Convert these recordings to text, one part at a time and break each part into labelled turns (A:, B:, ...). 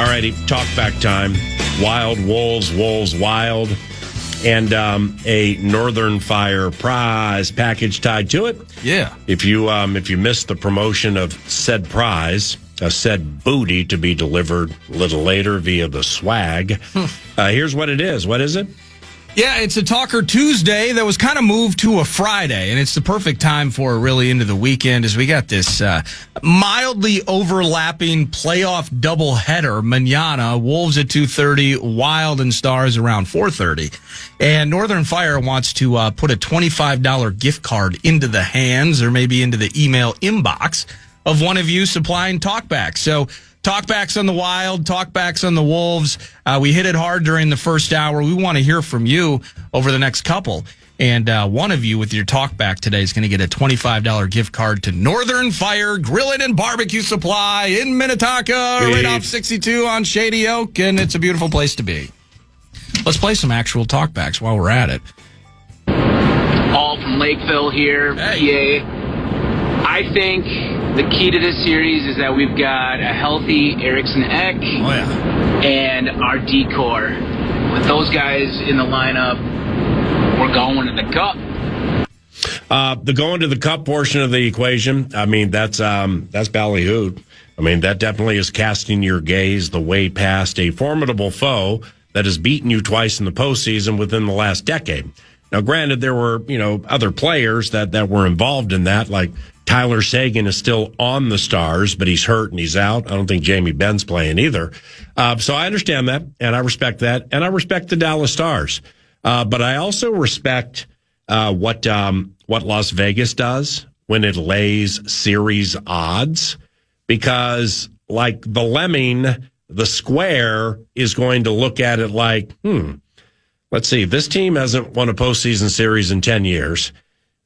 A: All righty, talkback time. Wild Wolves, Wolves Wild, and a Northern Fire prize package tied to it.
B: Yeah.
A: If you missed the promotion of said prize, said booty to be delivered a little later via the swag, here's what it is. What is it?
B: Yeah, it's a Talker Tuesday that was kind of moved to a Friday, and it's the perfect time for it really into the weekend as we got this mildly overlapping playoff doubleheader. Mañana, Wolves at 2:30, Wild and Stars around 4:30. And Northern Fire wants to put a $25 gift card into the hands or maybe into the email inbox of one of you supplying talkbacks. So talkbacks on the Wild, talkbacks on the Wolves. We hit it hard during the first hour. We want to hear from you over the next couple. And one of you with your talkback today is going to get a $25 gift card to Northern Fire Grilling and Barbecue Supply in Minnetonka, right off 62 on Shady Oak. And it's a beautiful place to be. Let's play some actual talkbacks while we're at it.
C: All from Lakeville here, PA. I think the key to this series is that we've got a healthy Erickson Eck and our decor. With those guys in the lineup, we're going to the cup.
A: The going to the cup portion of the equation, I mean, that's ballyhooed. I mean, that definitely is casting your gaze the way past a formidable foe that has beaten you twice in the postseason within the last decade. Now, granted, there were, other players that were involved in that, like Tyler Sagan is still on the Stars, but he's hurt and he's out. I don't think Jamie Benn's playing either. So I understand that, and I respect that, and I respect the Dallas Stars. But I also respect what Las Vegas does when it lays series odds, because like the lemming, the square is going to look at it like, let's see, this team hasn't won a postseason series in 10 years.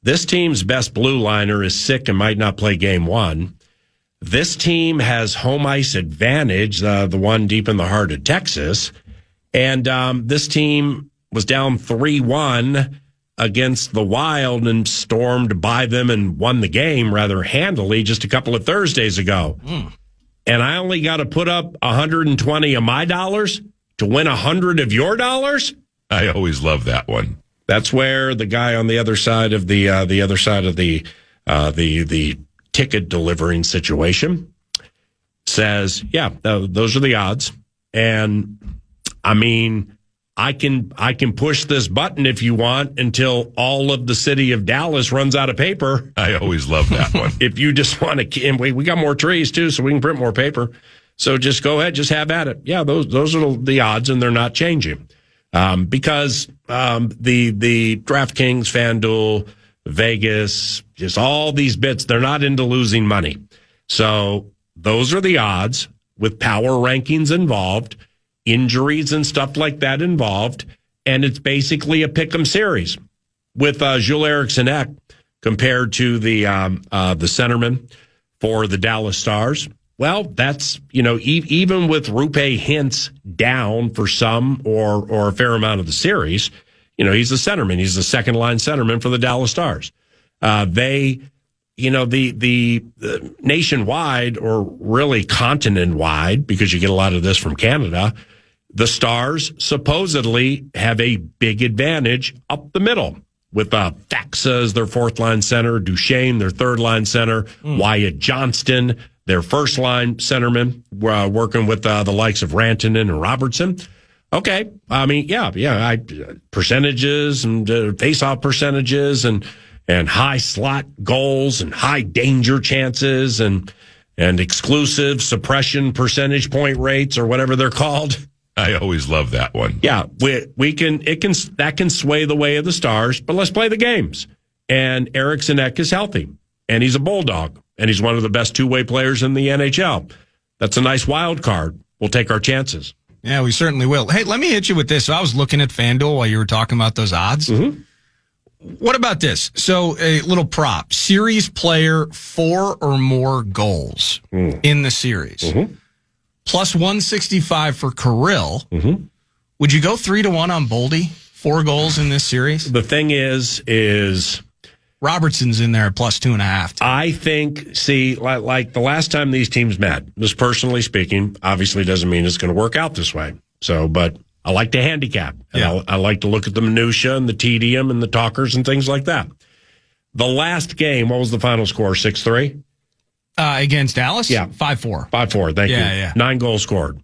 A: This team's best blue liner is sick and might not play game one. This team has home ice advantage, the one deep in the heart of Texas. And this team was down 3-1 against the Wild and stormed by them and won the game rather handily just a couple of Thursdays ago. And I only got to put up 120 of my dollars to win 100 of your dollars?
D: I always love that one.
A: That's where the guy on the other side of the ticket delivering situation says, yeah, those are the odds. And I mean, I can push this button if you want until all of the city of Dallas runs out of paper.
D: I always love that one.
A: If you just want to, and we got more trees too, so we can print more paper. So just go ahead, just have at it. Yeah, those are the odds, and they're not changing. Because the DraftKings, FanDuel, Vegas, just all these bits, they're not into losing money. So those are the odds with power rankings involved, injuries and stuff like that involved, and it's basically a pick'em series with Jules Erickson Ek compared to the centerman for the Dallas Stars. Well, that's, even with Rupe Hintz down for some or a fair amount of the series, he's the centerman. He's the second line centerman for the Dallas Stars. The nationwide, or really continent wide, because you get a lot of this from Canada, the Stars supposedly have a big advantage up the middle with Faxa as their fourth line center, Duchesne, their third line center, Wyatt Johnston, their first line centerman, working with the likes of Rantanen and Robertson. Okay. I mean, percentages and face-off percentages and high slot goals and high danger chances and exclusive suppression percentage point rates or whatever they're called.
D: I always love that one.
A: Yeah. That can sway the way of the Stars, but let's play the games. And Erickson Ek is healthy and he's a bulldog. And he's one of the best two-way players in the NHL. That's a nice wild card. We'll take our chances.
B: Yeah, we certainly will. Hey, let me hit you with this. So I was looking at FanDuel while you were talking about those odds. Mm-hmm. What about this? So a little prop. Series player 4 or more goals in the series. Mm-hmm. Plus 165 for Kirill. Mm-hmm. Would you go 3-1 on Boldy? 4 goals in this series?
A: The thing is
B: Robertson's in there at plus 2.5.
A: I think, like the last time these teams met, just personally speaking, obviously doesn't mean it's going to work out this way. So, but I like to handicap. And I like to look at the minutia and the tedium and the talkers and things like that. The last game, what was the final score? 6-3?
B: Against Dallas?
A: Yeah.
B: 5-4.
A: 5-4, thank you.
B: Yeah.
A: 9 goals scored.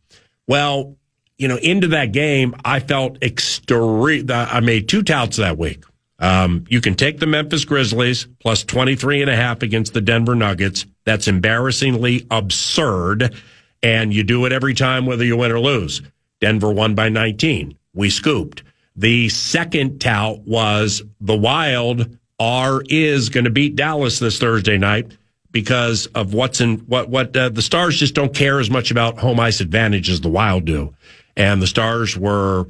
A: Well, into that game, I felt I made 2 touts that week. You can take the Memphis Grizzlies plus 23.5 against the Denver Nuggets. That's embarrassingly absurd. And you do it every time, whether you win or lose. Denver won by 19. We scooped. The second tout was the Wild is going to beat Dallas this Thursday night because of what the Stars just don't care as much about home ice advantage as the Wild do. And the Stars were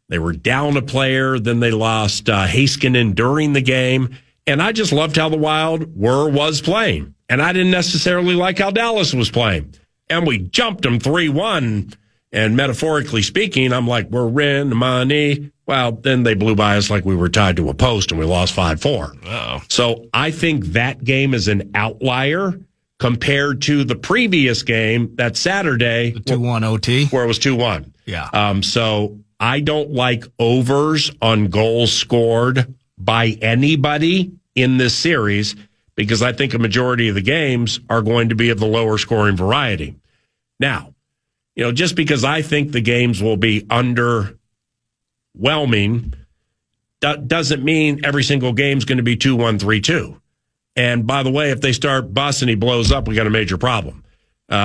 A: down a player, then they lost Heiskanen during the game. And I just loved how the Wild was playing. And I didn't necessarily like how Dallas was playing. And we jumped them 3-1. And metaphorically speaking, I'm like, we're in money. Well, then they blew by us like we were tied to a post and we lost 5-4.
D: Wow.
A: So I think that game is an outlier compared to the previous game, that Saturday.
B: The 2-1 OT.
A: Where it was 2-1.
B: Yeah.
A: So I don't like overs on goals scored by anybody in this series because I think a majority of the games are going to be of the lower scoring variety. Now, just because I think the games will be underwhelming doesn't mean every single game is going to be 2-1, 3-2. And by the way, if they start Bus and he blows up, we got a major problem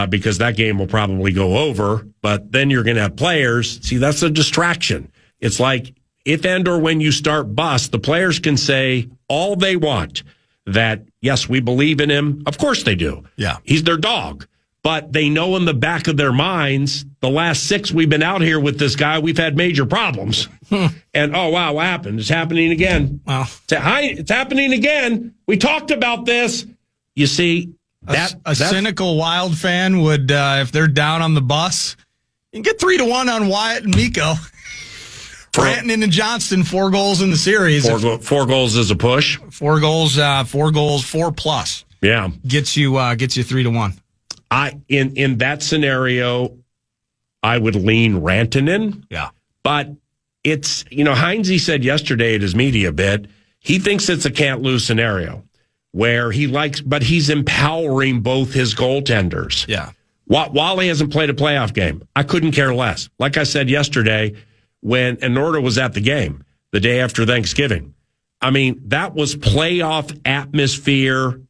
A: because that game will probably go over. But then you're going to have players. See, that's a distraction. It's like if and or when you start Bus, the players can say all they want that, yes, we believe in him. Of course they do.
B: Yeah.
A: He's their dog. But they know in the back of their minds, the last 6 we've been out here with this guy, we've had major problems. And, oh, wow, what happened? It's happening again.
B: Wow.
A: It's happening again. We talked about this. You see,
B: a cynical Wild fan would, if they're down on the bus, you can get 3-1 on Wyatt and Mikko. Branton and Johnston, 4 goals in the series.
A: 4 goals is a push.
B: 4 goals, 4 plus.
A: Yeah.
B: Gets you 3-1.
A: In that scenario, I would lean Rantanen.
B: Yeah.
A: But it's, Heinze said yesterday at his media bit, he thinks it's a can't lose scenario where but he's empowering both his goaltenders.
B: Yeah.
A: Wally hasn't played a playoff game. I couldn't care less. Like I said yesterday, when Norda was at the game the day after Thanksgiving, I mean, that was playoff atmosphere,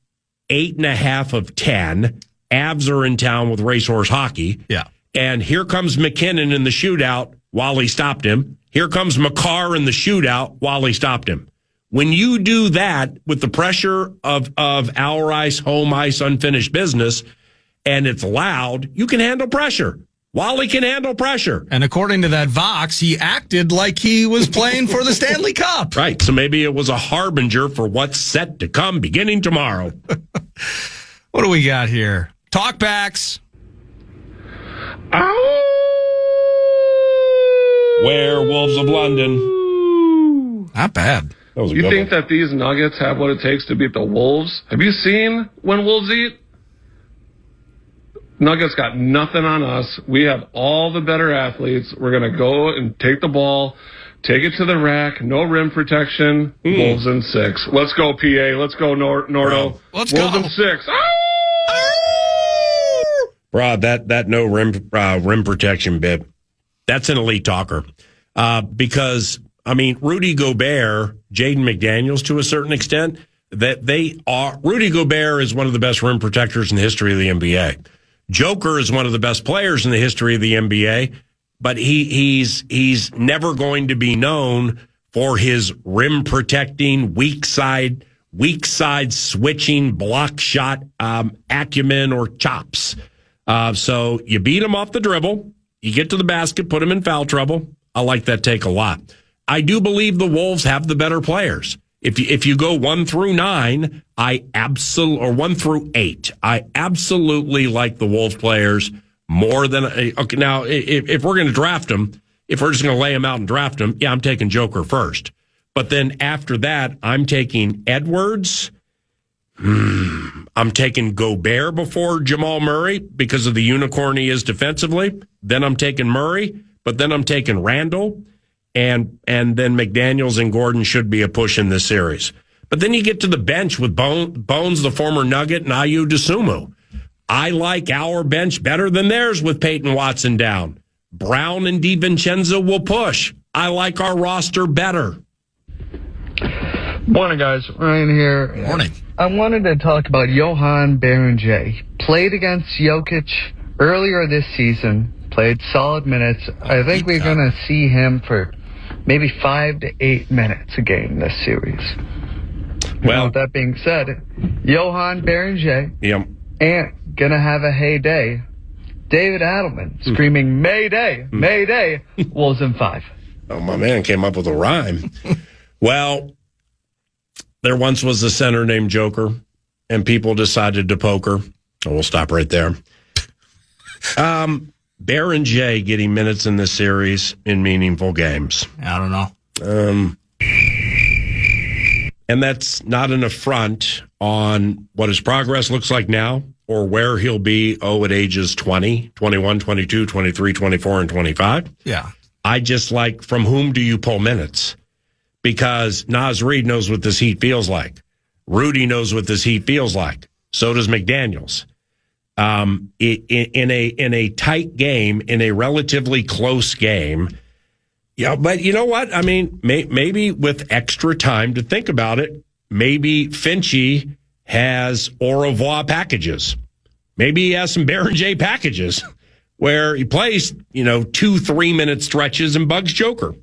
A: 8.5 of 10. Avs are in town with racehorse hockey.
B: Yeah.
A: And here comes McKinnon in the shootout. Wally stopped him. Here comes McCarr in the shootout. Wally stopped him. When you do that with the pressure of our ice, home ice, unfinished business, and it's loud, you can handle pressure. Wally can handle pressure.
B: And according to that Vox, he acted like he was playing for the Stanley Cup.
A: Right. So maybe it was a harbinger for what's set to come beginning tomorrow.
B: What do we got here? Talkbacks.
A: Werewolves of London.
B: Not bad.
E: You think that these Nuggets have what it takes to beat the Wolves? Have you seen when Wolves eat? Nuggets got nothing on us. We have all the better athletes. We're going to go and take the ball, take it to the rack, no rim protection. Wolves in 6. Let's go, PA. Let's go, Nordo.
B: Let's
E: Wolves
B: go.
E: in 6.
A: Rod, that no rim protection bit, that's an elite talker. Because, I mean, Rudy Gobert, Jaden McDaniels to a certain extent, Rudy Gobert is one of the best rim protectors in the history of the NBA. Joker is one of the best players in the history of the NBA, but he's never going to be known for his rim protecting, weak side switching, block shot acumen or chops. So you beat him off the dribble, you get to the basket, put him in foul trouble. I like that take a lot. I do believe the Wolves have the better players. If you go 1 through 9, or 1 through 8, I absolutely like the Wolves players more than. Okay, now if we're going to draft them, if we're just going to lay them out and draft them, yeah, I'm taking Joker first. But then after that, I'm taking Edwards. I'm taking Gobert before Jamal Murray because of the unicorn he is defensively. Then I'm taking Murray, but then I'm taking Randall, and then McDaniels and Gordon should be a push in this series. But then you get to the bench with Bones, the former Nugget, and Ayu Dosunmu. I like our bench better than theirs with Peyton Watson down. Brown and DiVincenzo will push. I like our roster better.
F: Morning, guys. Ryan here.
B: Morning.
F: I wanted to talk about Johan Berenger. Played against Jokic earlier this season. Played solid minutes. I think we're going to see him for maybe 5 to 8 minutes a game this series. Well, with that being said, Johan Berenger ain't going to have a heyday. David Adelman screaming, Mayday, Mayday, Wolves in 5.
A: Oh, my man came up with a rhyme. Well, there once was a center named Joker, and people decided to poker. Oh, we'll stop right there. Berenger getting minutes in this series in meaningful games.
B: I don't know.
A: And that's not an affront on what his progress looks like now or where he'll be, at ages 20, 21, 22, 23, 24, and 25.
B: Yeah.
A: I just like, from whom do you pull minutes? Because Naz Reid knows what this heat feels like. Rudy knows what this heat feels like. So does McDaniels. In a tight game, in a relatively close game. Yeah, but you know what? I mean, maybe with extra time to think about it, maybe Finchie has au revoir packages. Maybe he has some Berenger packages where he plays, 2-3 minute stretches and bugs Joker.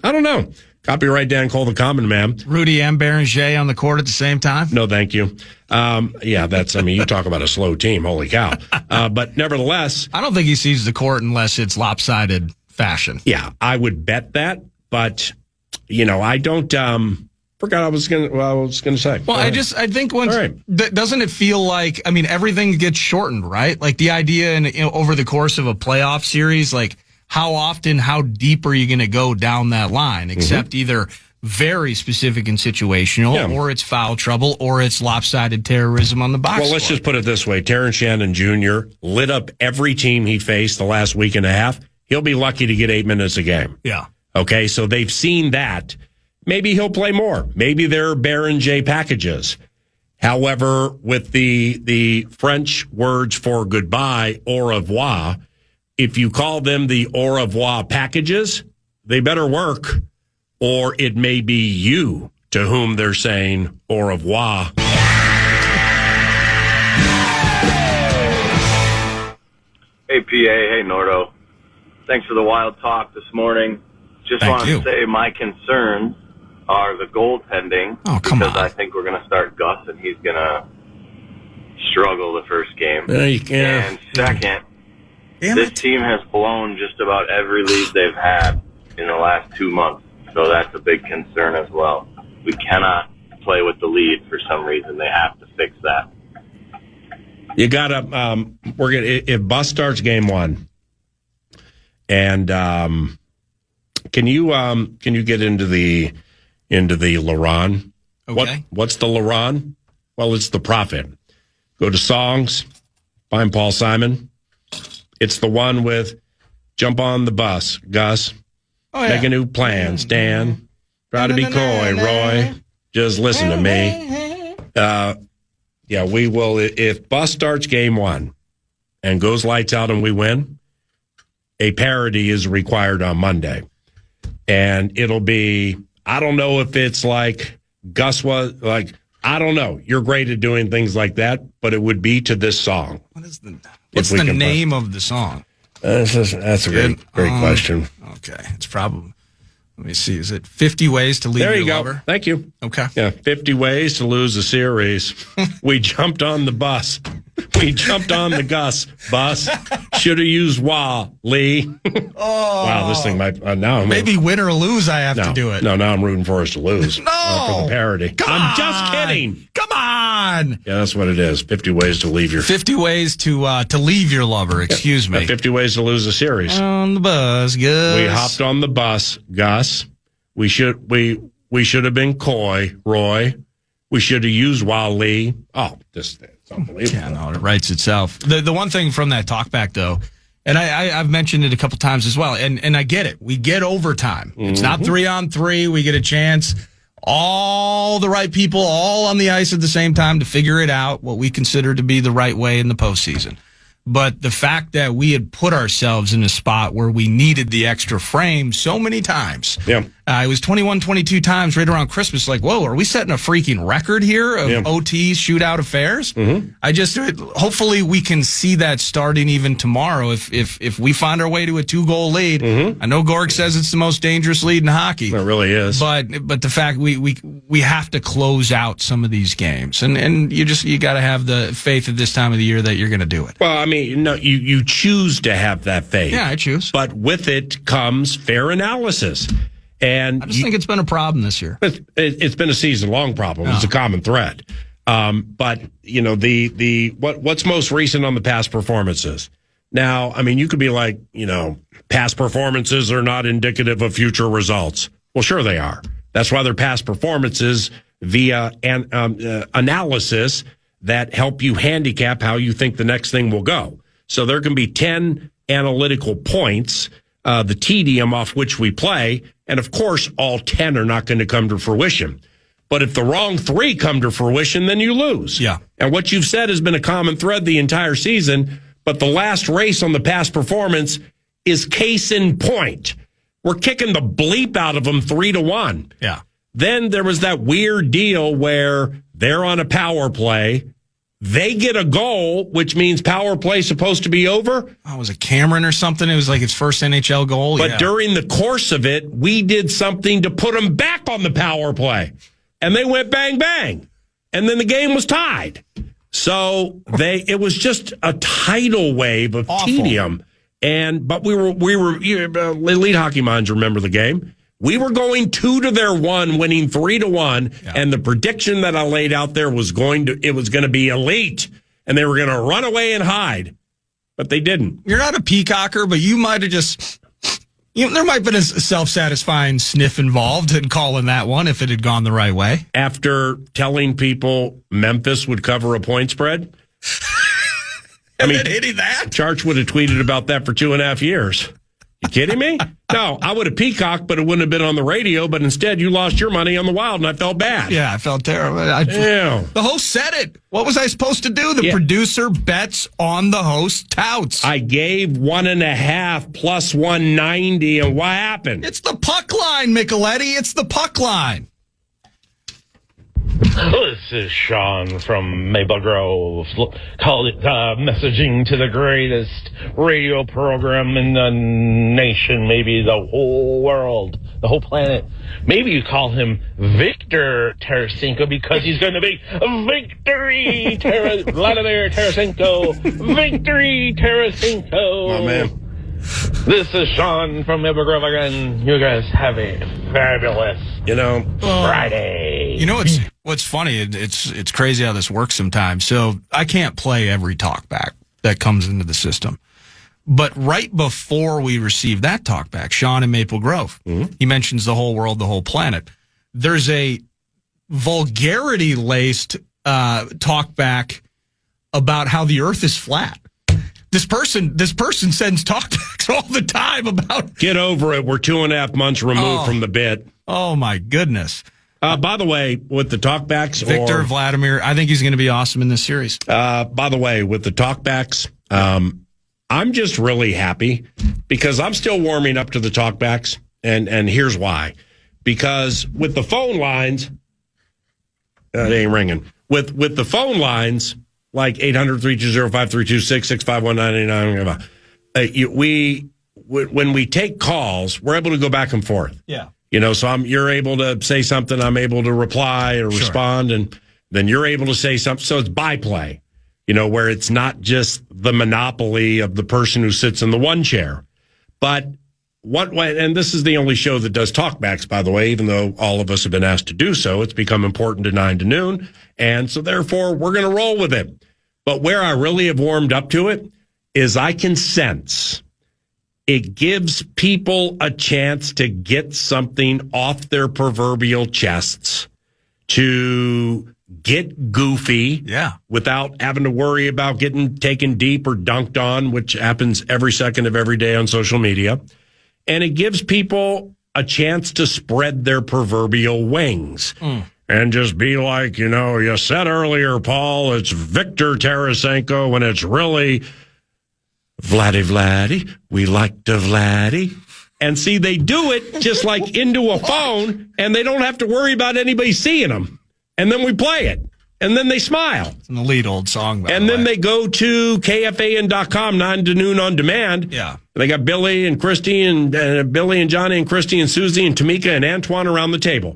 A: I don't know. Copyright Dan Cole, the common man.
B: Rudy and Berenger on the court at the same time?
A: No, thank you. You talk about a slow team. Holy cow. But nevertheless.
B: I don't think he sees the court unless it's lopsided fashion.
A: Yeah, I would bet that. But, I don't, forgot I was going to say.
B: Well, I think once, doesn't it feel like, everything gets shortened, right? Like the idea over the course of a playoff series, like, how often, how deep are you going to go down that line? Except either very specific and situational, or it's foul trouble, or it's lopsided terrorism on the box
A: Well, let's
B: score.
A: just put it this way. Terrence Shannon Jr. lit up every team he faced the last week and a half. He'll be lucky to get 8 minutes a game.
B: Yeah.
A: Okay, so they've seen that. Maybe he'll play more. Maybe there are Berenger packages. However, with the French words for goodbye, au revoir, if you call them the au revoir packages, they better work, or it may be you to whom they're saying au revoir.
G: Hey, PA. Hey, Nordo. Thanks for the wild talk this morning. Just want to say my concerns are the goaltending.
B: Oh, come on.
G: Because I think we're going to start Gus, and he's going to struggle the first game. And second, this team has blown just about every lead they've had in the last 2 months, so that's a big concern as well. We cannot play with the lead for some reason. They have to fix that.
A: You gotta. If Bus starts game one, and can you get into the Laron?
B: Okay.
A: What's the Laron? Well, it's the Prophet. Go to songs, find Paul Simon. It's the one with jump on the bus, Gus.
B: Oh, yeah.
A: Make a new plan, Stan. Try to be coy, Roy. Just listen to me. We will. If Bus starts game one and goes lights out and we win, a parody is required on Monday. And it'll be, I don't know if it's like Gus was, like, I don't know. You're great at doing things like that, but it would be to this song.
B: What's the name of the song?
A: That's a great question.
B: Okay. It's probably, let me see. Is it 50 Ways to Leave
A: There
B: Your
A: you go.
B: Lover?
A: Thank you.
B: Okay.
A: Yeah, 50 Ways to Lose a Series. We jumped on the bus. We jumped on the Gus bus. Should have used Lee. Wow, this thing might now.
B: Maybe win or lose, I have to do it.
A: No, now I'm rooting for us to lose.
B: No,
A: for the parody. I'm just kidding.
B: Come on.
A: Yeah, that's what it is. 50 Ways to Leave Your
B: 50 Ways to leave your lover. Excuse me.
A: 50 Ways to Lose a Series.
B: On the bus, Gus.
A: We hopped on the bus, Gus. We We should have been coy, Roy. We should have used Wally. Oh, it's unbelievable.
B: Yeah, no, it writes itself. The one thing from that talkback, though, and I've mentioned it a couple times as well, and I get it. We get overtime. It's not 3-on-3. We get a chance. All the right people, all on the ice at the same time to figure it out, what we consider to be the right way in the postseason. But the fact that we had put ourselves in a spot where we needed the extra frame so many times.
A: Yeah.
B: It was 21, 22 times right around Christmas. Like, whoa, are we setting a freaking record here of OT shootout affairs? Hopefully we can see that starting even tomorrow if we find our way to a 2-goal lead. I know Gorg says it's the most dangerous lead in hockey.
A: It really is.
B: But the fact we have to close out some of these games. And you got to have the faith at this time of the year that you're going to do it.
A: Well, I mean, no, you choose to have that faith.
B: Yeah, I choose.
A: But with it comes fair analysis. And
B: I just think it's been a problem this year.
A: It's been a season-long problem. It's a common thread. But what's most recent on the past performances? Now, I mean, you could be like, past performances are not indicative of future results. Well, sure they are. That's why they're past performances via analysis that help you handicap how you think the next thing will go. So there can be 10 analytical points, the tedium off which we play, and of course, all 10 are not going to come to fruition. But if the wrong 3 come to fruition, then you lose.
B: Yeah.
A: And what you've said has been a common thread the entire season, but the last race on the past performance is case in point. We're kicking the bleep out of them 3-1.
B: Yeah.
A: Then there was that weird deal where they're on a power play. They get a goal, which means power play supposed to be over.
B: Oh, was it Cameron or something? It was like his first NHL goal.
A: But during the course of it, we did something to put them back on the power play. And they went bang, bang. And then the game was tied. So it was just a tidal wave of tedium. But we were elite hockey minds remember the game. We were going 2-1, winning 3-1, and the prediction that I laid out there was going to be elite, and they were going to run away and hide, but they didn't.
B: You're not a peacocker, but you might have just, there might have been a self-satisfying sniff involved in calling that one if it had gone the right way.
A: After telling people Memphis would cover a point spread,
B: I mean, hitting that,
A: Charch would have tweeted about that for 2.5 years. You kidding me? No, I would have peacocked, but it wouldn't have been on the radio. But instead, you lost your money on the Wild, and I felt bad.
B: Yeah, I felt terrible. The host said it. What was I supposed to do? The producer bets on the host touts.
A: I gave 1.5 plus 190, and what happened?
B: It's the puck line, Micheletti. It's the puck line.
H: This is Sean from Maple Grove. Call it messaging to the greatest radio program in the nation, maybe the whole world, the whole planet. Maybe you call him Victor Tarasenko because he's going to be Victory Vladimir Tarasenko. Victory Tarasenko.
A: Oh, man.
H: This is Sean from Maple Grove again. You guys have a fabulous Friday.
B: You know what's funny? It's crazy how this works sometimes. So I can't play every talkback that comes into the system. But right before we receive that talkback, Sean in Maple Grove, he mentions the whole world, the whole planet. There's a vulgarity-laced talkback about how the earth is flat. This person sends talkbacks all the time about.
A: Get over it. We're 2.5 months removed from the bit.
B: Oh my goodness!
A: By the way, with the talkbacks,
B: Victor Vladimir, I think he's going to be awesome in this series.
A: By the way, with the talkbacks, I'm just really happy because I'm still warming up to the talkbacks, and here's why: because with the phone lines, it ain't ringing. With the phone lines. Like 800-320-5326-651-99. When we take calls, we're able to go back and forth.
B: Yeah.
A: So you're able to say something, I'm able to reply or respond, and then you're able to say something. So it's byplay, where it's not just the monopoly of the person who sits in the one chair. But and this is the only show that does talkbacks, by the way, even though all of us have been asked to do so. It's become important to 9 to noon. And so therefore, we're going to roll with it. But where I really have warmed up to it is I can sense It gives people a chance to get something off their proverbial chests, to get goofy without having to worry about getting taken deep or dunked on, which happens every second of every day on social media. And it gives people a chance to spread their proverbial wings and just be like, you said earlier, Paul, it's Victor Tarasenko when it's really Vladdy, we like to Vladdy. And see, they do it just like into a phone, and they don't have to worry about anybody seeing them. And then we play it, and then they smile.
B: It's an elite old song, by
A: and
B: the
A: then
B: way.
A: they go to KFAN.com, 9 to noon on demand.
B: Yeah.
A: They got Billy and Christy and Billy and Johnny and Christy and Susie and Tamika and Antoine around the table.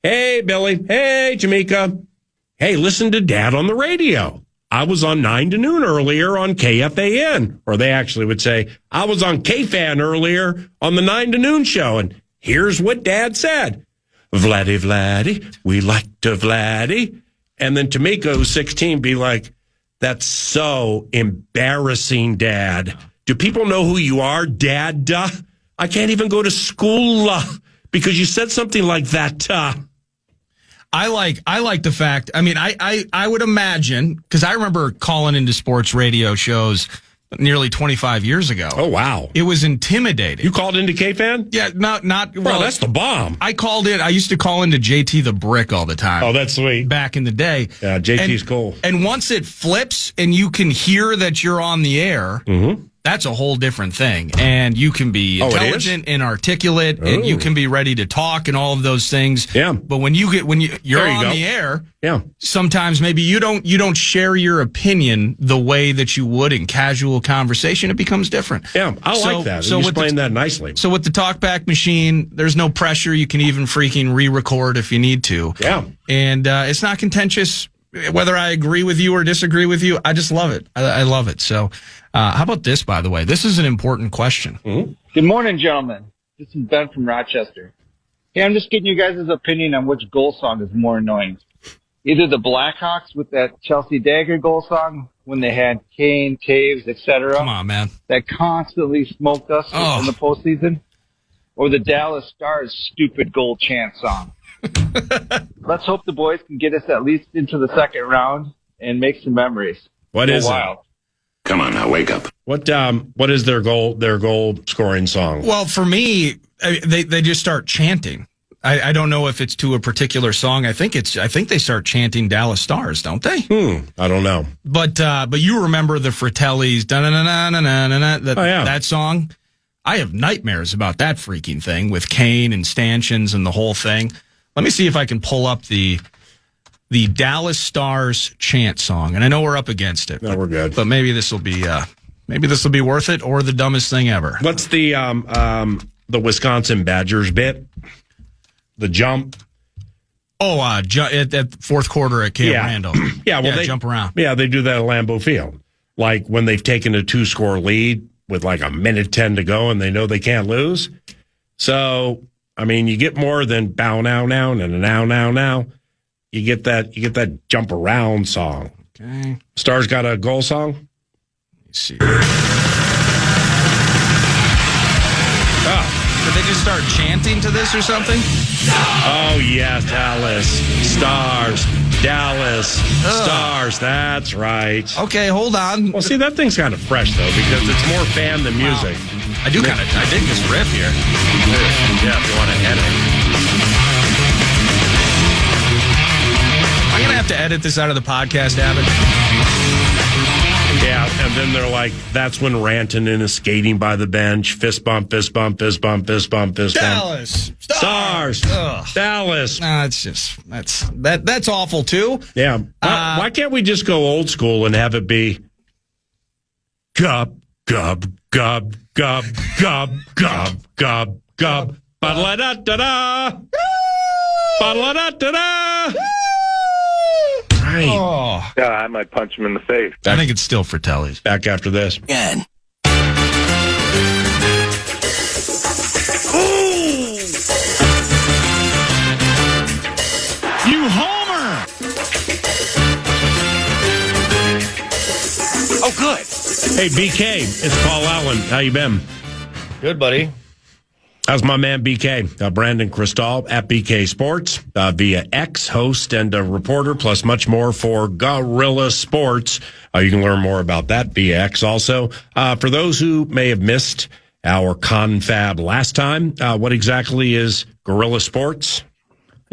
A: Hey, Billy. Hey, Tamika. Hey, listen to Dad on the radio. I was on 9 to noon earlier on KFAN. Or they actually would say, I was on KFAN earlier on the 9 to noon show. And here's what Dad said. Vladdy, we like to Vladdy. And then Tamika, who's 16, be like, that's so embarrassing, Dad. Do people know who you are, Dad? I can't even go to school because you said something like that.
B: I like the fact, I would imagine, because I remember calling into sports radio shows nearly 25 years ago.
A: Oh, wow.
B: It was intimidating.
A: You called into KFAN?
B: Yeah, not
A: Bro, that's the bomb.
B: I used to call into JT the Brick all the time.
A: Oh, that's sweet.
B: Back in the day.
A: Yeah, JT's cool.
B: And once it flips and you can hear that you're on the air, that's a whole different thing. And you can be intelligent and articulate, and you can be ready to talk and all of those things.
A: Yeah.
B: But when you're on the air, sometimes maybe you don't share your opinion the way that you would in casual conversation. It becomes different.
A: Yeah, I like that. You explained that nicely.
B: So with the talkback machine, there's no pressure. You can even freaking re-record if you need to.
A: Yeah.
B: And it's not contentious. Whether I agree with you or disagree with you, I just love it. I love it. So how about this, by the way? This is an important question.
I: Good morning, gentlemen. This is Ben from Rochester. Hey, I'm just getting you guys' opinion on which goal song is more annoying. Either the Blackhawks with that Chelsea Dagger goal song when they had Kane, Taves, etc.
B: Come on, man.
I: That constantly smoked us in the postseason. Or the Dallas Stars' stupid goal chant song. Let's hope the boys can get us at least into the second round and make some memories.
A: What is
I: wild.
A: it? Come on now, wake up. What is their goal scoring song?
B: Well, for me, they just start chanting. I don't know if it's to a particular song. I think they start chanting Dallas Stars, don't they?
A: I don't know.
B: But you remember the Fratellis that song? I have nightmares about that freaking thing with Kane and stanchions and the whole thing. Let me see if I can pull up the Dallas Stars chant song, and I know we're up against it.
A: No, we're good.
B: But maybe this will be worth it, or the dumbest thing ever.
A: What's the Wisconsin Badgers bit? The jump.
B: Oh, at fourth quarter at Camp Randall.
A: They
B: jump around.
A: Yeah, they do that at Lambeau Field. Like when they've taken a 2-score lead with like a minute 10 to go, and they know they can't lose. So, I mean, you get more than bow now and a now. You get that jump around song.
B: Okay.
A: Stars got a goal song?
B: Let me see. Did they just start chanting to this or something?
A: Oh, yes, Dallas Stars. Dallas Stars. That's right.
B: Okay, hold on.
A: Well, see, that thing's kind of fresh, though, because it's more fan than music.
B: Wow. I dig this riff here.
A: Yeah, if you want to edit.
B: I'm going to have to edit this out of the podcast, Abbott.
A: Yeah, and then they're like, that's when Rantanen is skating by the bench. Fist bump, fist bump, fist bump, fist bump, fist bump.
B: Dallas
A: Stars. Dallas.
B: That's awful, too.
A: Yeah. Why can't we just go old school and have it be gub, gub, gub, gub, gub, gub, gub, gub, ba-da-da-da-da, ba-da-da-da-da. Right.
B: Oh.
G: Yeah, I might punch him in the face.
B: I think it's still Fratelli's.
A: Back after this.
B: Again.
J: You homer!
A: Oh, good. Hey, BK, it's Paul Allen. How you been?
J: Good, buddy.
A: How's my man BK, Brandon Krisztal at BK Sports, via X, host and a reporter, plus much more for Guerrilla Sports. You can learn more about that via X also. For those who may have missed our confab last time, what exactly is Guerrilla Sports?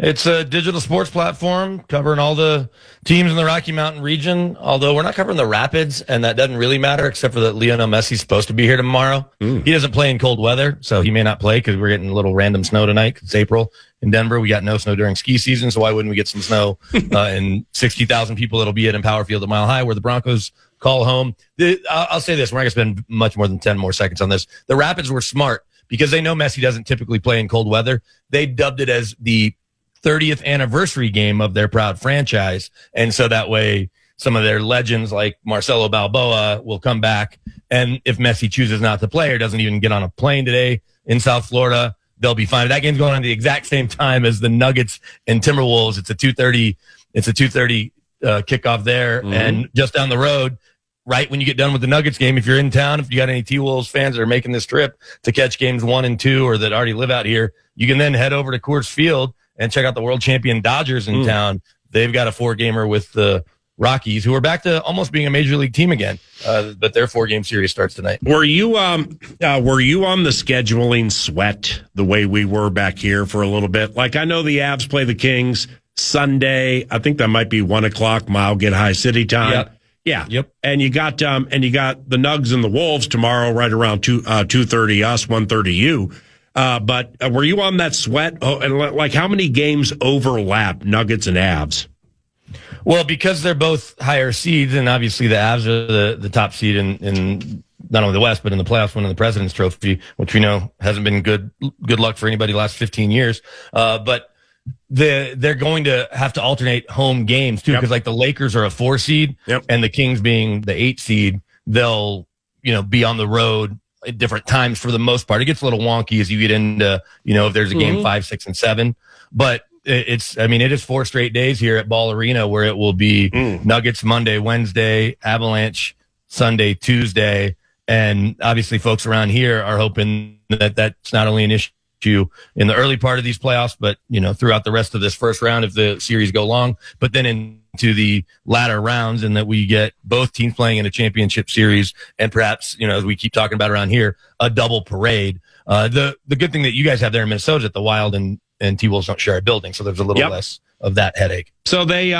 J: It's a digital sports platform covering all the teams in the Rocky Mountain region, although we're not covering the Rapids, and that doesn't really matter except for that Lionel Messi's supposed to be here tomorrow. He doesn't play in cold weather, so he may not play because we're getting a little random snow tonight. It's April in Denver. We got no snow during ski season, so why wouldn't we get some snow? And 60,000 people that'll be at Empower Field at Mile High where the Broncos call home. I'll say this. We're not going to spend much more than 10 more seconds on this. The Rapids were smart because they know Messi doesn't typically play in cold weather. They dubbed it as the 30th anniversary game of their proud franchise. And so that way some of their legends like Marcelo Balboa will come back. And if Messi chooses not to play or doesn't even get on a plane today in South Florida, they'll be fine. That game's going on at the exact same time as the Nuggets and Timberwolves. It's a 2:30 kickoff there. And just down the road, right when you get done with the Nuggets game, if you're in town, if you got any T-Wolves fans that are making this trip to catch games 1 and 2 or that already live out here, you can then head over to Coors Field and check out the world champion Dodgers in town. They've got a 4-gamer with the Rockies, who are back to almost being a major league team again. But their 4-game series starts tonight.
A: Were you on the scheduling sweat the way we were back here for a little bit? Like, I know the Avs play the Kings Sunday. I think that might be 1:00 Mile Get High City time.
J: Yep.
A: Yeah. Yep. And you got the Nugs and the Wolves tomorrow, right around 2:30 us, 1:30 you. But were you on that sweat? Oh, and like, how many games overlap Nuggets and Avs?
J: Well, because they're both higher seeds, and obviously the Avs are the top seed in not only the West, but in the playoffs, winning the President's Trophy, which we know hasn't been good luck for anybody the last 15 years. But they're going to have to alternate home games too, because like the Lakers are a 4 seed, and the Kings being the 8 seed, they'll be on the road at different times for the most part. It gets a little wonky as you get into, if there's a game 5, 6, and 7. But it is 4 straight days here at Ball Arena where it will be Nuggets Monday, Wednesday, Avalanche Sunday, Tuesday. And obviously folks around here are hoping that that's not only an issue in the early part of these playoffs, but, throughout the rest of this first round if the series go long, but then into the latter rounds, and that we get both teams playing in a championship series and perhaps, as we keep talking about around here, a double parade. The good thing that you guys have there in Minnesota is that the Wild and T-Wolves don't share a building, so there's a little less of that headache.
A: So they,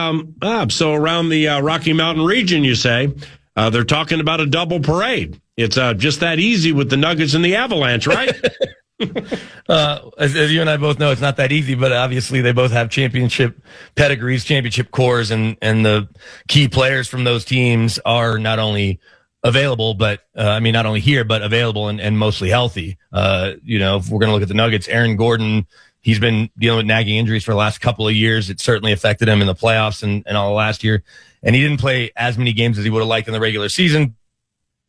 A: so around the Rocky Mountain region, you say, they're talking about a double parade. It's just that easy with the Nuggets and the Avalanche, right?
J: As you and I both know, it's not that easy, but obviously they both have championship pedigrees, championship cores, and the key players from those teams are not only available, but not only here, but available and mostly healthy. If we're going to look at the Nuggets, Aaron Gordon, he's been dealing with nagging injuries for the last couple of years. It certainly affected him in the playoffs and all last year. And he didn't play as many games as he would have liked in the regular season,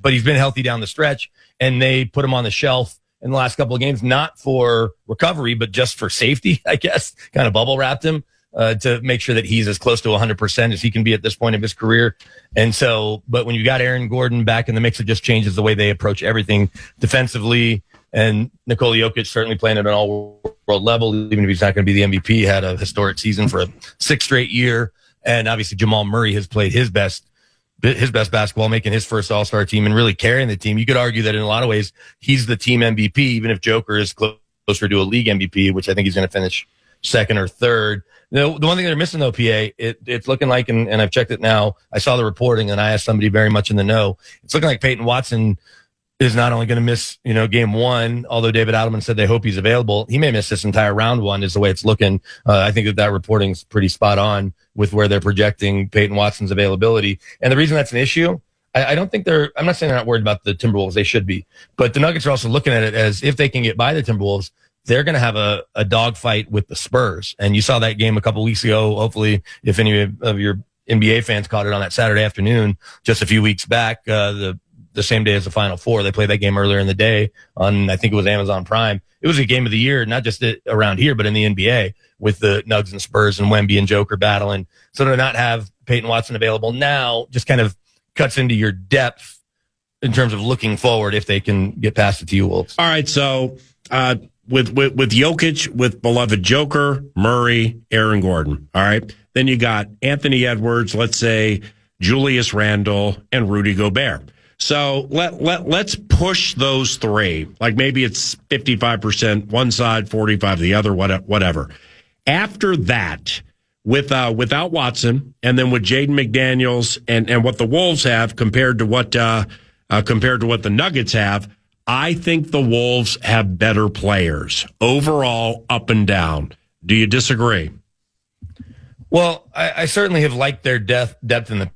J: but he's been healthy down the stretch, and they put him on the shelf in the last couple of games, not for recovery, but just for safety, I guess. Kind of bubble wrapped him to make sure that he's as close to 100% as he can be at this point of his career. And so, but when you got Aaron Gordon back in the mix, it just changes the way they approach everything defensively. And Nikola Jokic certainly playing at an all-world level, even if he's not going to be the MVP, had a historic season for a 6th straight year. And obviously Jamal Murray has played his best basketball, making his first All-Star team and really carrying the team. You could argue that in a lot of ways, he's the team MVP, even if Joker is closer to a league MVP, which I think he's going to finish 2nd or 3rd. The one thing they're missing, though, PA, it's looking like, and I've checked it now, I saw the reporting, and I asked somebody very much in the know, it's looking like Peyton Watson is not only going to miss, game 1, although David Adelman said they hope he's available. He may miss this entire round 1 is the way it's looking. I think that reporting's pretty spot on with where they're projecting Peyton Watson's availability. And the reason that's an issue, I don't think I'm not saying they're not worried about the Timberwolves. They should be. But the Nuggets are also looking at it as if they can get by the Timberwolves, they're going to have a dogfight with the Spurs. And you saw that game a couple weeks ago. Hopefully, if any of your NBA fans caught it on that Saturday afternoon, just a few weeks back, the same day as the Final Four. They played that game earlier in the day on, I think it was Amazon Prime. It was a game of the year, not just around here, but in the NBA with the Nugs and Spurs and Wemby and Joker battling. So to not have Peyton Watson available now just kind of cuts into your depth in terms of looking forward if they can get past the T-Wolves.
A: All right, so with Jokic, with beloved Joker, Murray, Aaron Gordon, all right? Then you got Anthony Edwards, let's say Julius Randle, and Rudy Gobert. So let's push those three. Like maybe it's 55% one side, 45% the other, whatever. After that, without Watson, and then with Jaden McDaniels and what the Wolves have compared to what the Nuggets have, I think the Wolves have better players overall, up and down. Do you disagree?
J: Well, I certainly have liked their depth in the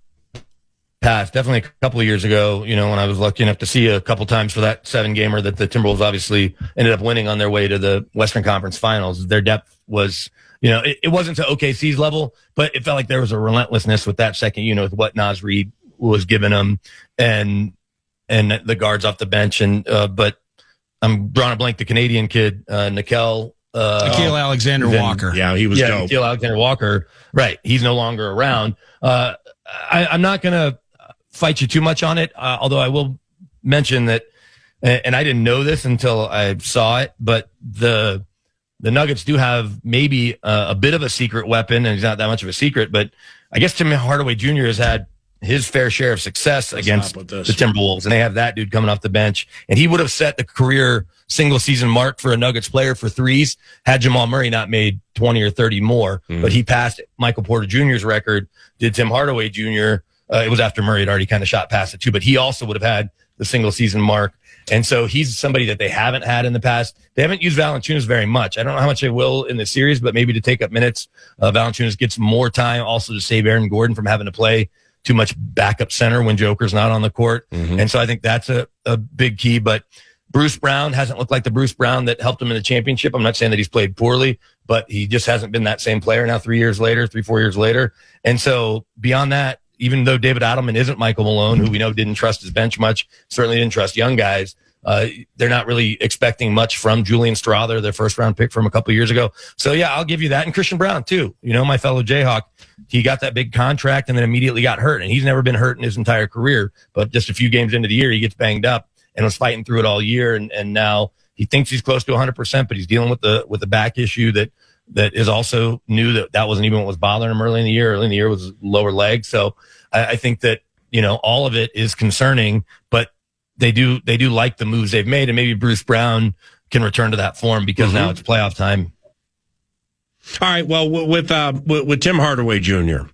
J: past. Definitely a couple of years ago, when I was lucky enough to see a couple times for that 7-gamer that the Timberwolves obviously ended up winning on their way to the Western Conference Finals. Their depth was, it wasn't to OKC's level, but it felt like there was a relentlessness with that second unit with what Naz Reid was giving them and the guards off the bench. But I'm drawing a blank, the Canadian kid, Nickeil
B: Alexander-Walker.
A: Yeah, he was dope.
J: Nickeil Alexander-Walker. Right. He's no longer around. I'm not going to fight you too much on it, although I will mention that, and I didn't know this until I saw it, but the Nuggets do have maybe a bit of a secret weapon, and he's not that much of a secret, but I guess Tim Hardaway Jr. has had his fair share of success against the Timberwolves, and they have that dude coming off the bench, and he would have set the career single season mark for a Nuggets player for threes had Jamal Murray not made 20 or 30 more, but he passed Michael Porter Jr.'s record, did Tim Hardaway Jr. It was after Murray had already kind of shot past it too, but he also would have had the single season mark. And so he's somebody that they haven't had in the past. They haven't used Valanciunas very much. I don't know how much they will in the series, but maybe to take up minutes, Valanciunas gets more time also to save Aaron Gordon from having to play too much backup center when Joker's not on the court. And so I think that's a big key. But Bruce Brown hasn't looked like the Bruce Brown that helped him in the championship. I'm not saying that he's played poorly, but he just hasn't been that same player now 4 years later. And so beyond that, even though David Adelman isn't Michael Malone, who we know didn't trust his bench much, certainly didn't trust young guys, they're not really expecting much from Julian Strawther, their first-round pick from a couple years ago. So, yeah, I'll give you that. And Christian Brown, too. My fellow Jayhawk, he got that big contract and then immediately got hurt. And he's never been hurt in his entire career. But just a few games into the year, he gets banged up and was fighting through it all year. And now he thinks he's close to 100%, but he's dealing with the back issue that is also new, that wasn't even what was bothering him early in the year. Early in the year was lower leg. So I think that, all of it is concerning, but they do like the moves they've made, and maybe Bruce Brown can return to that form because now it's playoff time.
A: All right. Well, with Tim Hardaway Jr.,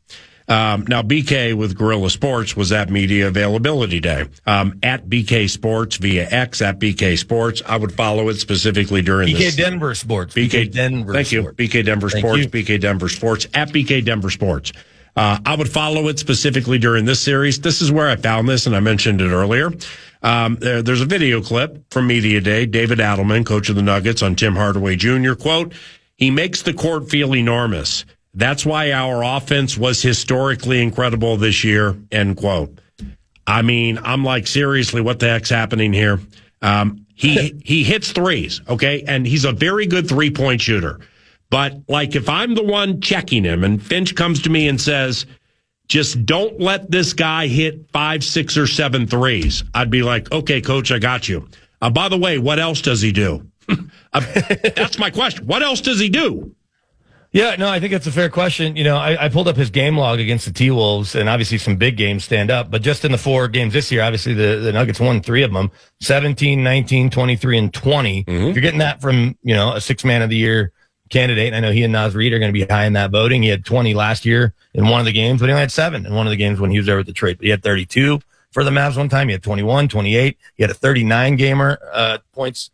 A: now BK with Guerrilla Sports was at Media Availability Day. At BK Sports via X, at BK Sports. I would follow it specifically during
J: BK Denver Sports. BK Denver
A: Thank you. BK Denver Sports. BK Denver Sports. At BK Denver Sports. I would follow it specifically during this series. This is where I found this, and I mentioned it earlier. There's a video clip from Media Day. David Adelman, coach of the Nuggets, on Tim Hardaway Jr., quote, "He makes the court feel enormous. That's why our offense was historically incredible this year," end quote. I mean, I'm like, seriously, what the heck's happening here? He hits threes, okay? And he's a very good three-point shooter. But, like, if I'm the one checking him and Finch comes to me and says, just don't let this guy hit 5, 6, or 7 threes, I'd be like, okay, coach, I got you. By the way, what else does he do? That's my question. What else does he do?
J: Yeah, no, I think that's a fair question. I pulled up his game log against the T-Wolves, and obviously some big games stand up. But just in the 4 games this year, obviously the Nuggets won 3 of them, 17, 19, 23, and 20. If you're getting that from, a 6-man of the year candidate, and I know he and Naz Reid are going to be high in that voting. He had 20 last year in one of the games, but he only had 7 in one of the games when he was there with the trade. But he had 32 for the Mavs one time. He had 21, 28. He had a 39-gamer points.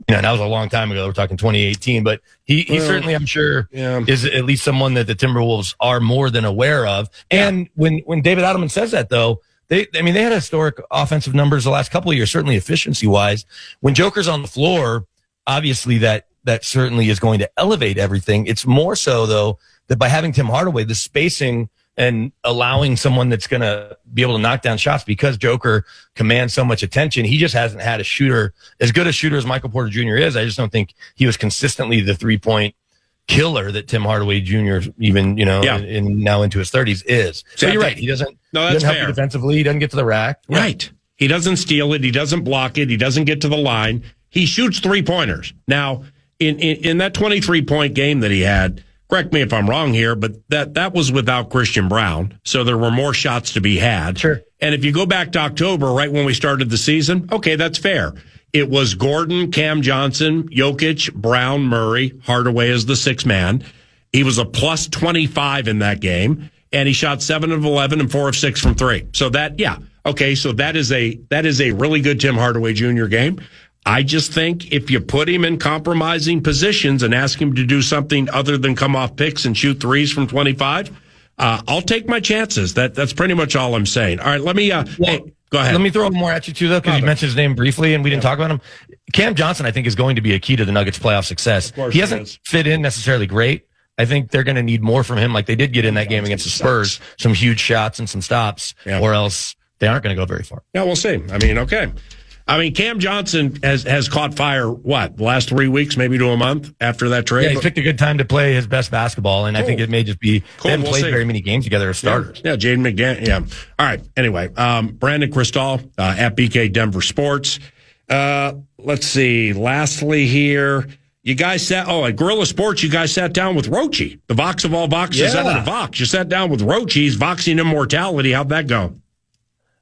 J: That was a long time ago. We're talking 2018, but he certainly, I'm sure, is at least someone that the Timberwolves are more than aware of. And when David Adelman says that, though, they had historic offensive numbers the last couple of years, certainly efficiency-wise. When Joker's on the floor, obviously that certainly is going to elevate everything. It's more so, though, that by having Tim Hardaway, the spacing and allowing someone that's going to be able to knock down shots, because Joker commands so much attention, he just hasn't had a shooter, as good a shooter as Michael Porter Jr. is. I just don't think he was consistently the 3-point killer that Tim Hardaway Jr. even, in now into his 30s is. So you're right. He doesn't help you defensively. He doesn't get to the rack.
A: Right. He doesn't steal it. He doesn't block it. He doesn't get to the line. He shoots 3-pointers. Now, in that 23-point game that he had, correct me if I'm wrong here, but that was without Christian Brown. So there were more shots to be had.
J: Sure.
A: And if you go back to October, right when we started the season, okay, that's fair. It was Gordon, Cam Johnson, Jokic, Brown, Murray, Hardaway as the sixth man. He was a plus 25 in that game, and he shot 7 of 11 and 4 of 6 from 3. So that, yeah. Okay, so that is a really good Tim Hardaway Jr. game. I just think if you put him in compromising positions and ask him to do something other than come off picks and shoot threes from 25, I'll take my chances. That's pretty much all I'm saying. All right, let me hey, go ahead.
J: Let me throw one more at you too, though, because you mentioned his name briefly and we didn't talk about him. Cam Johnson, I think, is going to be a key to the Nuggets' playoff success. He hasn't fit in necessarily great. I think they're going to need more from him, like they did get in that game against the Spurs, some huge shots and some stops, or else they aren't going to go very far.
A: Yeah, we'll see. I mean, okay. I mean, Cam Johnson has caught fire, the last 3 weeks, maybe to a month after that trade?
J: Yeah, he's picked a good time to play his best basketball, and I think it may just be they haven't played very many games together as starters.
A: Yeah, Jaden McDaniel. Yeah. All right. Anyway, Brandon Krisztal at BK Denver Sports. Let's see. Lastly here, you guys at Guerrilla Sports, you guys sat down with Rochi, the Vox of all Voxes out of the Vox. You sat down with Rochi's Voxing Immortality. How'd that go?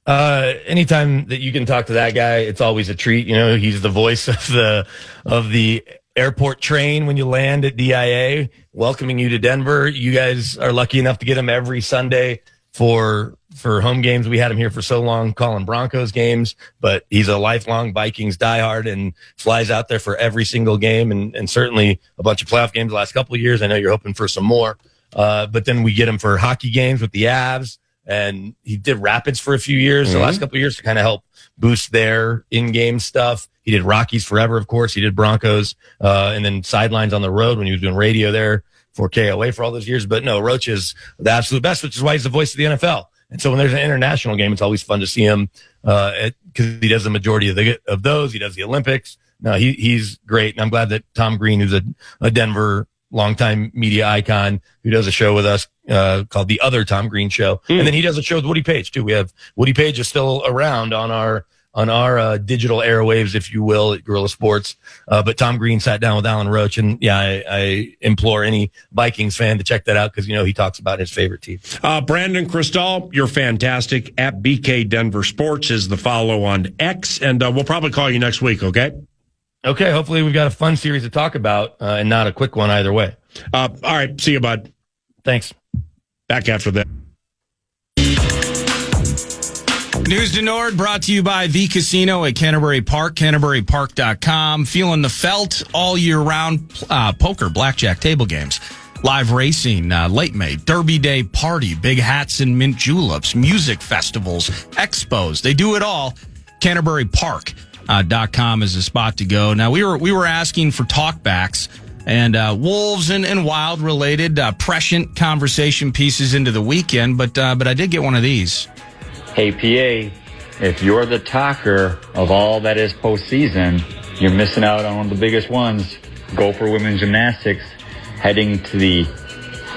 J: Anytime that you can talk to that guy, it's always a treat. You know, he's the voice of the airport train when you land at DIA, welcoming you to Denver. You guys are lucky enough to get him every Sunday for home games. We had him here for so long calling Broncos games, but he's a lifelong Vikings diehard and flies out there for every single game and certainly a bunch of playoff games the last couple of years. I know you're hoping for some more. But then we get him for hockey games with the Avs. And he did Rapids for a few years, the last couple of years, to kind of help boost their in-game stuff. He did Rockies forever, of course. He did Broncos, and then sidelines on the road when he was doing radio there for KOA for all those years. But no, Roach is the absolute best, which is why he's the voice of the NFL. And so when there's an international game, it's always fun to see him because he does the majority of those. He does the Olympics. No, he's great. And I'm glad that Tom Green, who's a Denver longtime media icon, who does a show with us called The Other Tom Green Show. And then he does a show with Woody Page, too. We have Woody Page is still around on our digital airwaves, if you will, at Guerrilla Sports. But Tom Green sat down with Alan Roach. And, I implore any Vikings fan to check that out because, he talks about his favorite team.
A: Brandon Krisztal, you're fantastic. At BK Denver Sports is the follow on X. And we'll probably call you next week, okay?
J: Okay, hopefully we've got a fun series to talk about and not a quick one either way.
A: All right, see you, bud.
J: Thanks.
A: Back after that.
B: News to Nord brought to you by The Casino at Canterbury Park, CanterburyPark.com. Feeling the felt all year round. Poker, blackjack, table games, live racing, late May, Derby Day party, big hats and mint juleps, music festivals, expos. They do it all. CanterburyPark.com is a spot to go. Now, we were asking for talkbacks and Wolves and Wild related prescient conversation pieces into the weekend, but I did get one of these.
K: Hey, PA, if you're the talker of all that is postseason, you're missing out on one of the biggest ones. Gopher women's gymnastics heading to the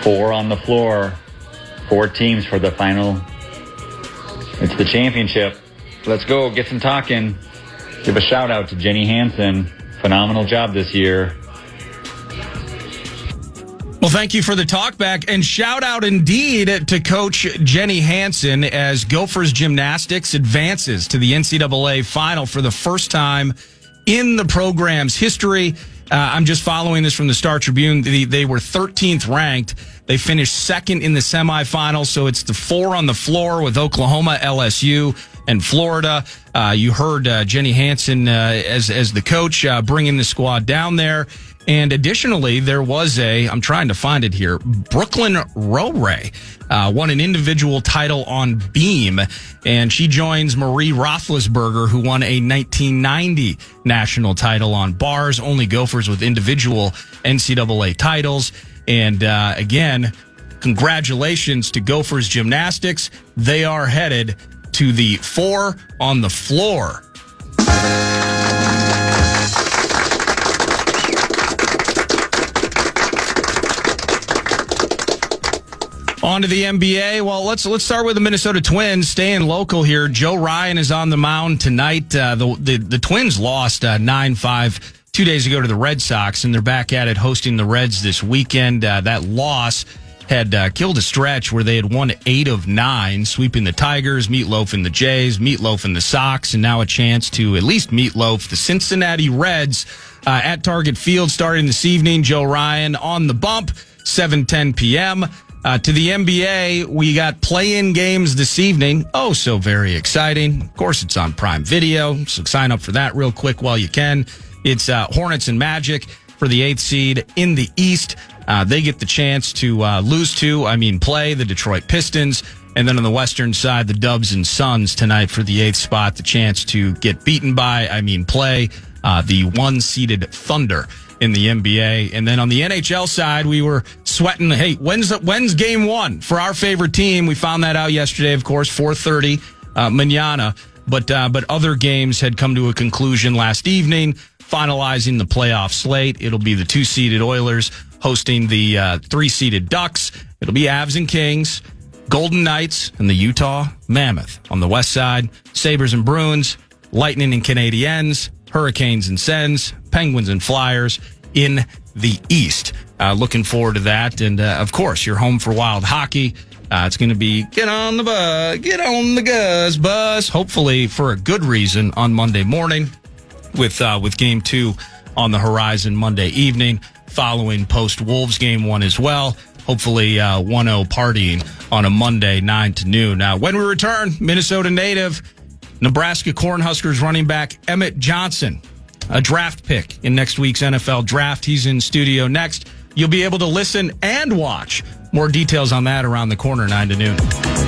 K: 4 on the floor, 4 teams for the final. It's the championship. Let's go, get some talking. Give a shout out to Jenny Hansen. Phenomenal job this year.
B: Well, thank you for the talk back, and shout out indeed to Coach Jenny Hansen as Gophers Gymnastics advances to the NCAA final for the first time in the program's history. I'm just following this from the Star Tribune. They were 13th ranked. They finished second in the semifinals, so it's the 4 on the floor with Oklahoma, LSU, and Florida. You heard Jenny Hansen as the coach bringing the squad down there. And additionally, there was I'm trying to find it here, Brooklyn Rowray won an individual title on beam, and she joins Marie Roethlisberger, who won a 1990 national title on bars, only Gophers with individual NCAA titles. And again, congratulations to Gophers Gymnastics. They are headed to the 4 on the floor. On to the NBA. Well, let's start with the Minnesota Twins. Staying local here. Joe Ryan is on the mound tonight. The Twins lost 9-5 2 days ago to the Red Sox, and they're back at it hosting the Reds this weekend. That loss had killed a stretch where they had won 8 of 9, sweeping the Tigers, Meatloaf and the Jays, Meatloaf and the Sox, and now a chance to at least Meatloaf the Cincinnati Reds at Target Field starting this evening. Joe Ryan on the bump, 7:10 p.m. To the NBA, we got play-in games this evening. Oh, so very exciting. Of course, it's on Prime Video, so sign up for that real quick while you can. It's Hornets and Magic for the 8th seed in the East. They get the chance to play the Detroit Pistons. And then on the Western side, the Dubs and Suns tonight for the 8th spot, the chance to get beaten by, play the 1-seeded Thunder in the NBA. And then on the NHL side, we were sweating, hey, when's game 1 for our favorite team? We found that out yesterday, of course, 4:30 mañana. But other games had come to a conclusion last evening, finalizing the playoff slate. It'll be the 2-seeded Oilers hosting the 3-seeded Ducks. It'll be Avs and Kings, Golden Knights, and the Utah Mammoth. On the west side, Sabres and Bruins, Lightning and Canadiens, Hurricanes and Sens, Penguins and Flyers in the East. Looking forward to that. And, of course, you're home for Wild Hockey. It's going to be get on the Guzz bus, hopefully for a good reason on Monday morning with Game 2 on the horizon Monday evening, following post-Wolves Game 1 as well. Hopefully 1-0 partying on a Monday, 9 to noon. Now, when we return, Minnesota native, Nebraska Cornhuskers running back Emmett Johnson, a draft pick in next week's NFL draft. He's in studio next. You'll be able to listen and watch. More details on that around the corner, 9 to noon.